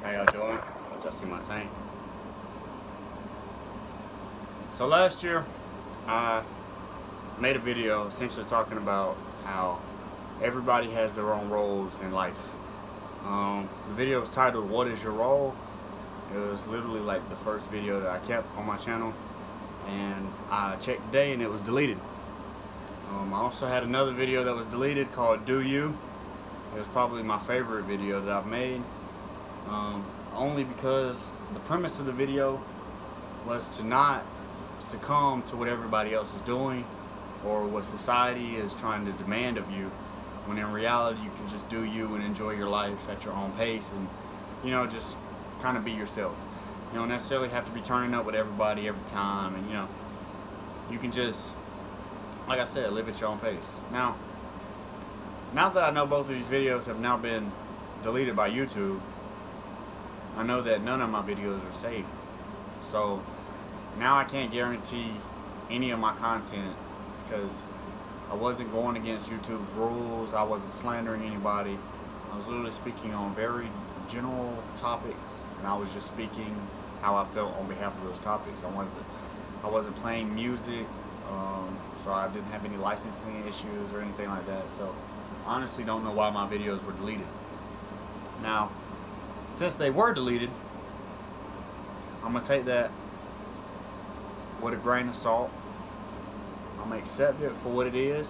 How y'all doing? Adjusting my tank. So last year, I made a video essentially talking about how everybody has their own roles in life. The video was titled, "What is your role?" It was literally like the first video that I kept on my channel, and I checked today and it was deleted. I also had another video that was deleted called "Do You." It was probably my favorite video that I've made, only because the premise of the video was to not succumb to what everybody else is doing or what society is trying to demand of you, when in reality you can just do you and enjoy your life at your own pace and, you know, just kind of be yourself. You don't necessarily have to be turning up with everybody every time, and, you know, you can just, like I said, live at your own pace. Now that I know both of these videos have now been deleted by YouTube, I know that none of my videos are safe. So now I can't guarantee any of my content, because I wasn't going against YouTube's rules. I wasn't slandering anybody. I was literally speaking on very general topics, and I was just speaking how I felt on behalf of those topics. I wasn't playing music, so I didn't have any licensing issues or anything like that. So I honestly don't know why my videos were deleted. Now, since they were deleted, I'm gonna take that with a grain of salt. I'm gonna accept it for what it is.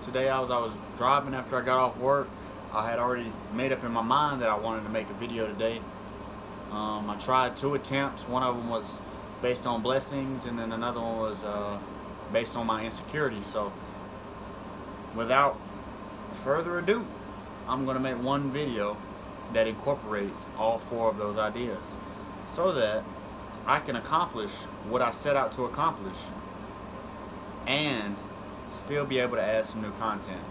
Today, as I was driving after I got off work, I had already made up in my mind that I wanted to make a video today. I tried 2 attempts. One of them was based on blessings, and then another one was based on my insecurities. So, without further ado, I'm gonna make one video that incorporates all 4 of those ideas, so that I can accomplish what I set out to accomplish and still be able to add some new content,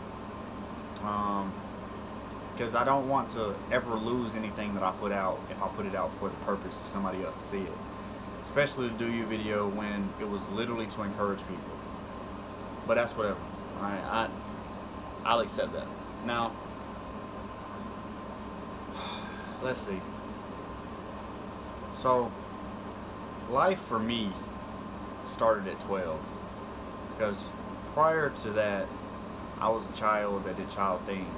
because I don't want to ever lose anything that I put out if I put it out for the purpose of somebody else to see it, especially the "Do You" video when it was literally to encourage people. But that's whatever. Alright, I'll accept that. Now, let's see. So, life for me started at 12, because prior to that, I was a child that did child things.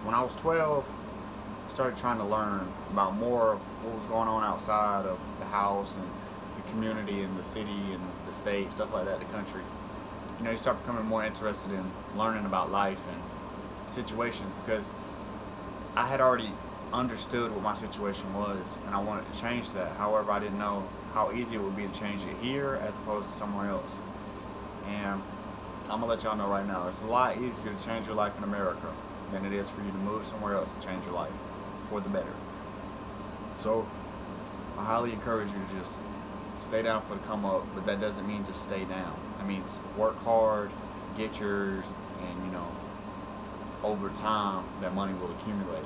When I was 12, I started trying to learn about more of what was going on outside of the house and the community and the city and the state, stuff like that, the country. You know, you start becoming more interested in learning about life and situations, because I had already understood what my situation was and I wanted to change that. However, I didn't know how easy it would be to change it here as opposed to somewhere else. And I'm gonna let y'all know right now, it's a lot easier to change your life in America than it is for you to move somewhere else and change your life for the better. So I highly encourage you to just stay down for the come up, but that doesn't mean just stay down. That means work hard, get yours, and, you know, over time that money will accumulate.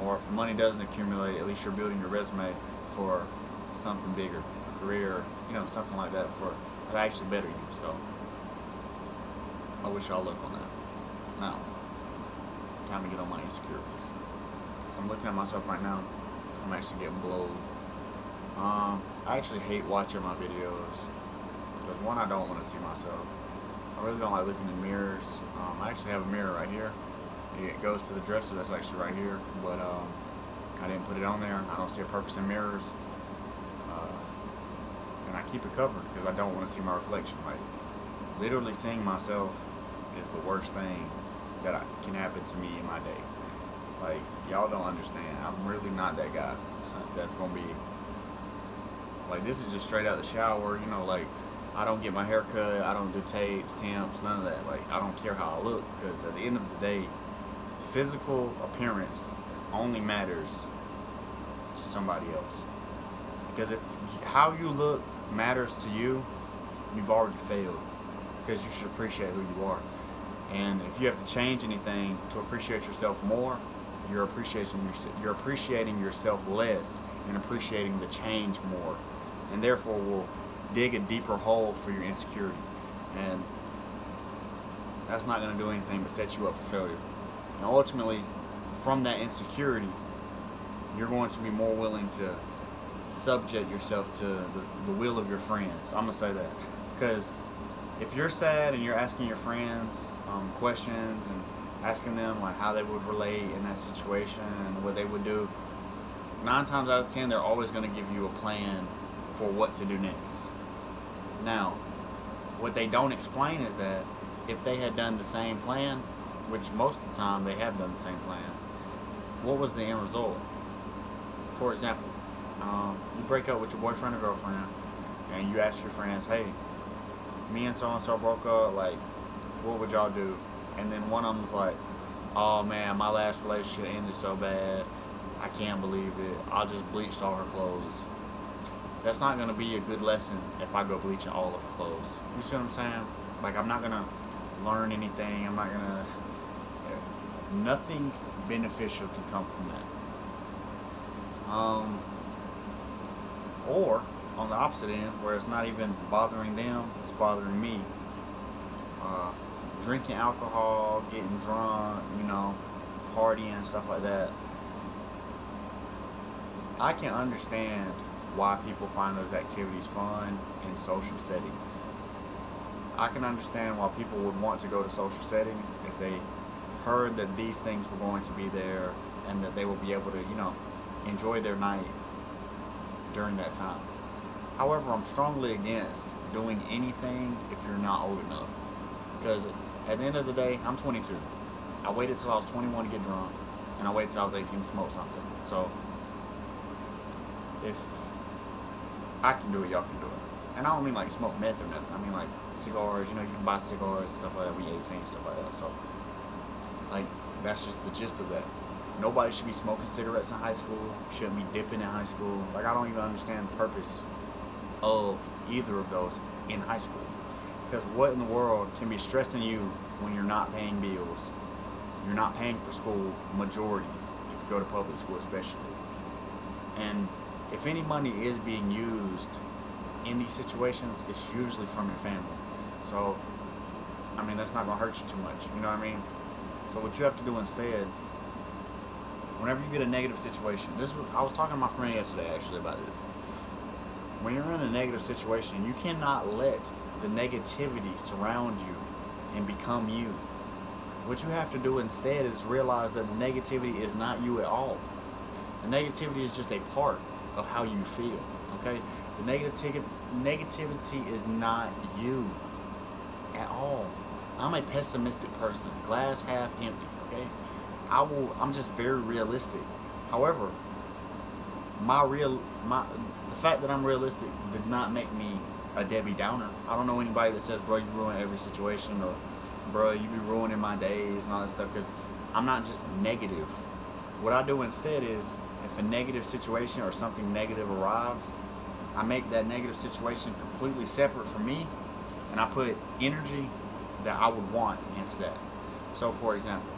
Or if the money doesn't accumulate, at least you're building your resume for something bigger, a career, you know, something like that for that actually better you. So I wish y'all luck on that. Now, time to get on my insecurities. So I'm looking at myself right now. I'm actually getting blowed. I actually hate watching my videos, because one, I don't want to see myself. I really don't like looking in mirrors. I actually have a mirror right here. It goes to the dresser that's actually right here, but I didn't put it on there. I don't see a purpose in mirrors, and I keep it covered because I don't want to see my reflection. Like, literally seeing myself is the worst thing that can happen to me in my day. Like, y'all don't understand. I'm really not that guy that's gonna be like, this is just straight out the shower, you know. Like, I don't get my hair cut, I don't do tapes, temps, none of that. Like, I don't care how I look, because at the end of the day, physical appearance only matters to somebody else. Because if how you look matters to you, you've already failed, because you should appreciate who you are. And if you have to change anything to appreciate yourself more, you're appreciating yourself less and appreciating the change more, and therefore will dig a deeper hole for your insecurity. And that's not going to do anything but set you up for failure. And ultimately, from that insecurity, you're going to be more willing to subject yourself to the will of your friends. I'm gonna say that, because if you're sad and you're asking your friends questions and asking them like how they would relate in that situation and what they would do, 9 times out of 10 they're always going to give you a plan for what to do next. Now, what they don't explain is that if they had done the same plan, which most of the time they have done the same plan, what was the end result? For example, you break up with your boyfriend or girlfriend and you ask your friends, hey, me and so-and-so broke up, like, what would y'all do? And then one of them's like, oh man, my last relationship ended so bad, I can't believe it, I just bleached all her clothes. That's not going to be a good lesson if I go bleaching all of her clothes. You see what I'm saying? Like, I'm not going to learn anything, I'm not going to, nothing beneficial can come from that. Or on the opposite end, where it's not even bothering them, it's bothering me. Drinking alcohol, getting drunk, you know, partying, stuff like that. I can understand why people find those activities fun in social settings. I can understand why people would want to go to social settings if they heard that these things were going to be there and that they will be able to, you know, enjoy their night during that time. However, I'm strongly against doing anything if you're not old enough. Because at the end of the day, I'm 22. I waited till I was 21 to get drunk, and I waited till I was 18 to smoke something. So, if I can do it, y'all can do it. And I don't mean like smoke meth or nothing. I mean like cigars, you know, you can buy cigars and stuff like that when you're 18 and stuff like that. So, like, that's just the gist of that. Nobody should be smoking cigarettes in high school, shouldn't be dipping in high school. Like, I don't even understand the purpose of either of those in high school. Because what in the world can be stressing you when you're not paying bills? You're not paying for school, majority, if you go to public school especially. And if any money is being used in these situations, it's usually from your family. So, I mean, that's not going to hurt you too much, you know what I mean? So what you have to do instead, whenever you get a negative situation, I was talking to my friend yesterday actually about this. When you're in a negative situation, you cannot let the negativity surround you and become you. What you have to do instead is realize that the negativity is not you at all. The negativity is just a part of how you feel, okay? The negativity is not you at all. I'm a pessimistic person, glass half empty, okay? I'm just very realistic. However, the fact that I'm realistic did not make me a Debbie Downer. I don't know anybody that says, bro, you ruin every situation, or bro, you be ruining my days and all that stuff, because I'm not just negative. What I do instead is, if a negative situation or something negative arrives, I make that negative situation completely separate from me, and I put energy that I would want into that. So, for example,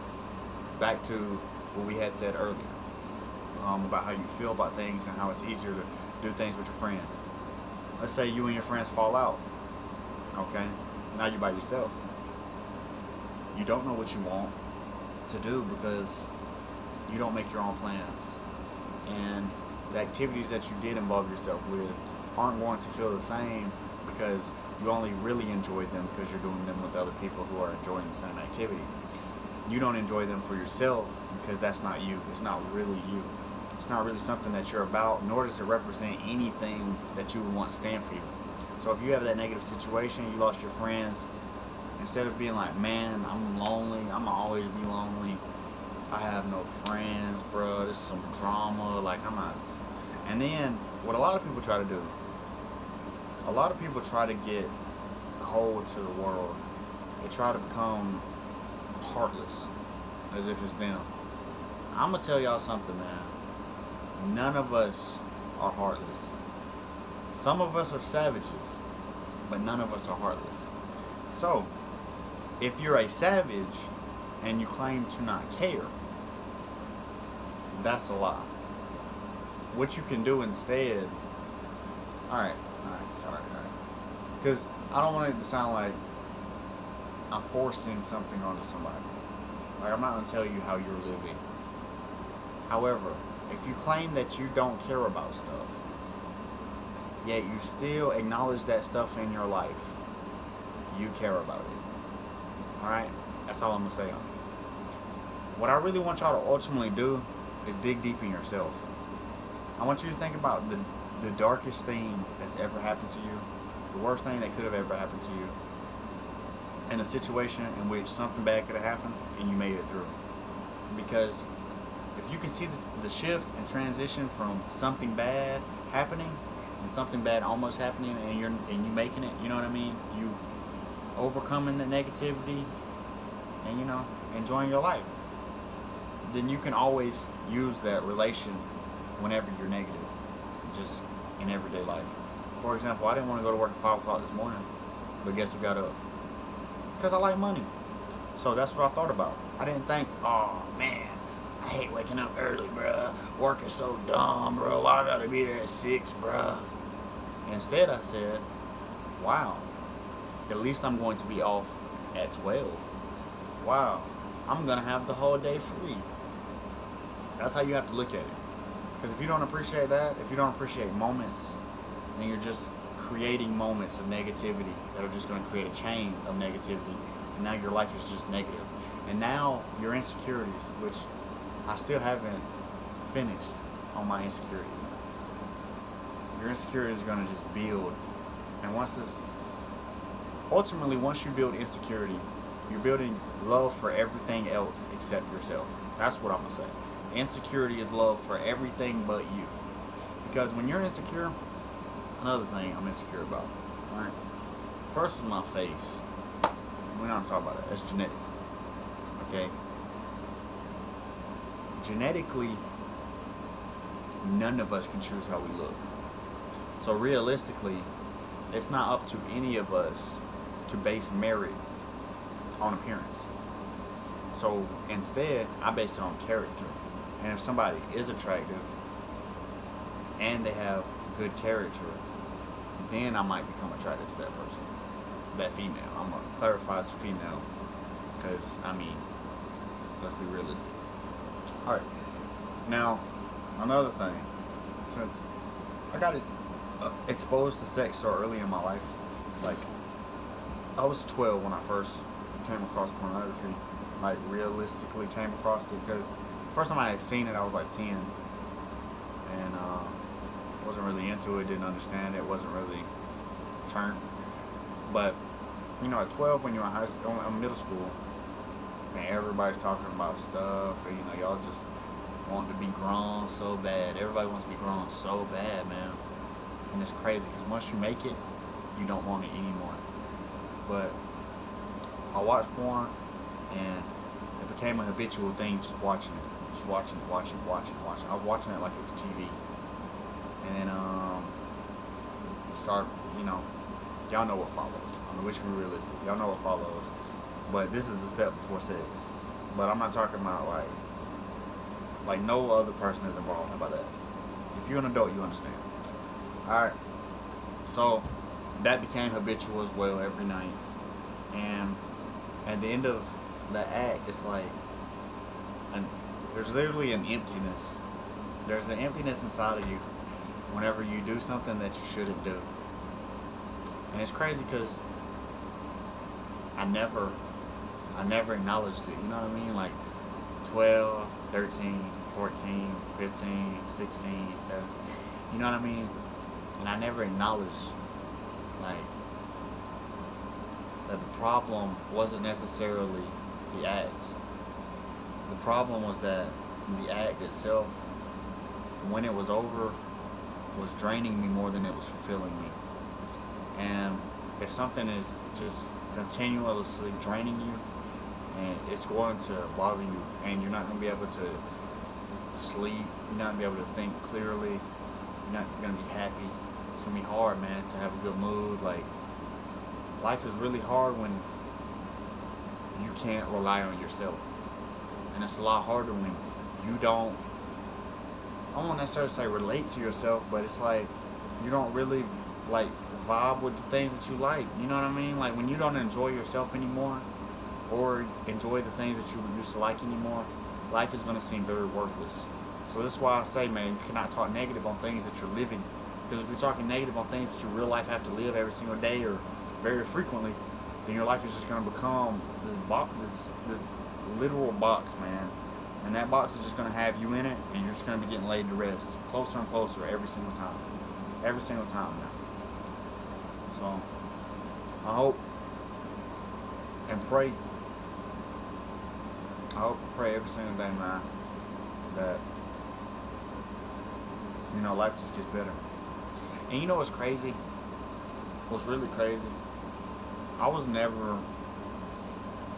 back to what we had said earlier, about how you feel about things and how it's easier to do things with your friends. Let's say you and your friends fall out, okay? Now you're by yourself. You don't know what you want to do because you don't make your own plans. And the activities that you did involve yourself with aren't going to feel the same because you only really enjoyed them because you're doing them with other people who are enjoying the same activities. You don't enjoy them for yourself because that's not you. It's not really you. It's not really something that you're about, nor does it represent anything that you would want to stand for you. So if you have that negative situation, you lost your friends, instead of being like, man, I'm lonely, I'm gonna always be lonely, I have no friends, bro, this is some drama, like, I'm not. And then what a lot of people try to do, a lot of people try to get cold to the world. They try to become heartless, as if it's them. I'm gonna tell y'all something, man. None of us are heartless. Some of us are savages, but none of us are heartless. So, if you're a savage and you claim to not care, that's a lie. What you can do instead, alright, sorry. Because I don't want it to sound like I'm forcing something onto somebody. Like, I'm not going to tell you how you're living. However, if you claim that you don't care about stuff, yet you still acknowledge that stuff in your life, you care about it. Alright? That's all I'm going to say on it. What I really want y'all to ultimately do is dig deep in yourself. I want you to think about the darkest thing that's ever happened to you, the worst thing that could have ever happened to you, in a situation in which something bad could have happened and you made it through. Because if you can see the shift and transition from something bad happening and something bad almost happening, and you making it, you know what I mean? You overcoming the negativity and, you know, enjoying your life, then you can always use that relation whenever you're negative, just in everyday life. For example, I didn't want to go to work at 5 o'clock this morning, but guess who got up? Because I like money. So that's what I thought about. I didn't think, oh man, I hate waking up early, bruh. Work is so dumb, bro. I gotta be there at 6, bruh. Instead, I said, wow, at least I'm going to be off at 12. Wow, I'm gonna have the whole day free. That's how you have to look at it. Because if you don't appreciate that, if you don't appreciate moments, then you're just creating moments of negativity that are just going to create a chain of negativity. And now your life is just negative. And now your insecurities, which I still haven't finished on my insecurities. Your insecurities are going to just build. And ultimately, once you build insecurity, you're building love for everything else except yourself. That's what I'm going to say. Insecurity is love for everything but you. Because when you're insecure, another thing I'm insecure about, alright? First is my face. We're not talking about that. That's genetics. Okay? Genetically, none of us can choose how we look. So realistically, it's not up to any of us to base merit on appearance. So instead, I base it on character. And if somebody is attractive and they have good character, then I might become attracted to that person, that female. I'm going to clarify as female because, I mean, let's be realistic. Alright, now, another thing, since I got exposed to sex so early in my life, like, I was 12 when I first came across pornography, like, realistically came across it, because first time I had seen it, I was like 10, and wasn't really into it, didn't understand it, wasn't really turned. But you know, at 12, when you're in high school, in middle school, and everybody's talking about stuff, and you know, y'all just want to be grown so bad. Everybody wants to be grown so bad, man. And it's crazy because once you make it, you don't want it anymore. But I watched porn, and it became a habitual thing, just watching it. Just watching. I was watching it like it was TV. And then, you know, y'all know what follows. I mean, we should be realistic. Y'all know what follows. But this is the step before sex. But I'm not talking about, like no other person is involved about that. If you're an adult, you understand. Alright. So, that became habitual as well every night. And at the end of the act, it's like, there's literally an emptiness. There's an emptiness inside of you whenever you do something that you shouldn't do. And it's crazy because I never acknowledged it, you know what I mean? Like 12, 13, 14, 15, 16, 17, you know what I mean? And I never acknowledged, like, that the problem wasn't necessarily the act. The problem was that the act itself, when it was over, was draining me more than it was fulfilling me. And if something is just continuously draining you, and it's going to bother you, and you're not going to be able to sleep, you're not going to be able to think clearly, you're not going to be happy, it's going to be hard, man, to have a good mood. Like, life is really hard when you can't rely on yourself. And it's a lot harder when you don't, I won't necessarily say relate to yourself, but it's like you don't really like vibe with the things that you like. You know what I mean? Like when you don't enjoy yourself anymore or enjoy the things that you used to like anymore, life is going to seem very worthless. So this is why I say, man, you cannot talk negative on things that you're living. Because if you're talking negative on things that you real life have to live every single day or very frequently, then your life is just going to become this literal box, man. And that box is just going to have you in it, and you're just going to be getting laid to rest closer and closer every single time. Every single time, man. So, I hope and pray. I hope and pray every single day, man, that, you know, life just gets better. And you know what's crazy? What's really crazy? I was never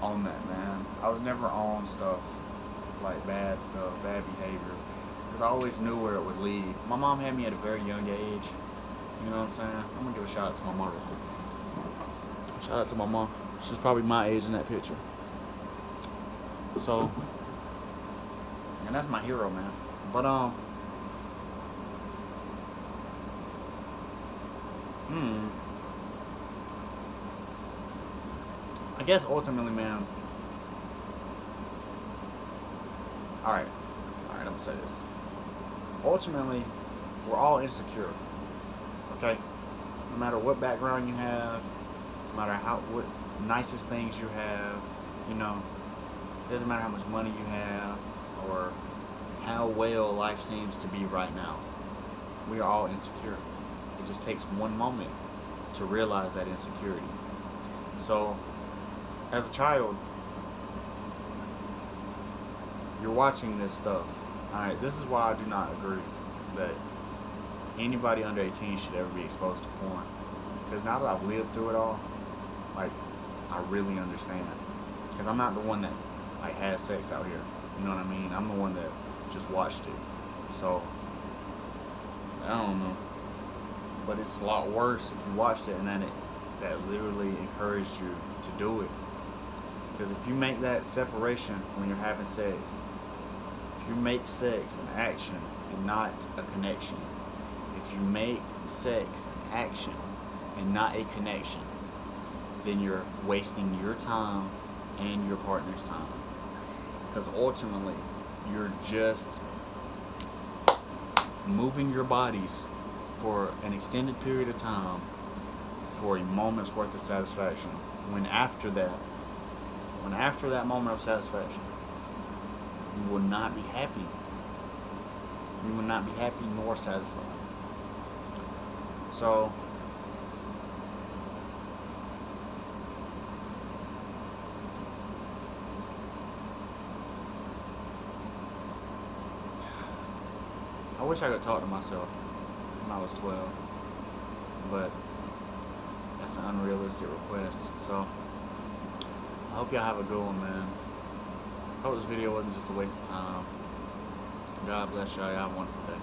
on that, man. I was never on stuff like bad stuff, bad behavior, because I always knew where it would lead. My mom had me at a very young age. You know what I'm saying? I'm gonna give a shout out to my mom real quick. Shout out to my mom. She's probably my age in that picture. So, and that's my hero, man. But I guess ultimately, man. Alright, I'm gonna say this. Ultimately, we're all insecure. Okay? No matter what background you have, no matter what nicest things you have, you know, it doesn't matter how much money you have or how well life seems to be right now. We are all insecure. It just takes one moment to realize that insecurity. So, as a child, you're watching this stuff. Alright, this is why I do not agree that anybody under 18 should ever be exposed to porn. Because now that I've lived through it all, like, I really understand. Because I'm not the one that, like, has sex out here. You know what I mean? I'm the one that just watched it. So, I don't know. But it's a lot worse if you watched it and then that literally encouraged you to do it. Because if you make that separation when you're having sex, if you make sex an action and not a connection, if you make sex an action and not a connection, then you're wasting your time and your partner's time. Because ultimately, you're just moving your bodies for an extended period of time for a moment's worth of satisfaction. When after that moment of satisfaction, you will not be happy. You will not be happy nor satisfied. So, I wish I could talk to myself when I was 12, but that's an unrealistic request. So, I hope y'all have a good one, man. I hope this video wasn't just a waste of time. God bless y'all. Y'all have a wonderful day.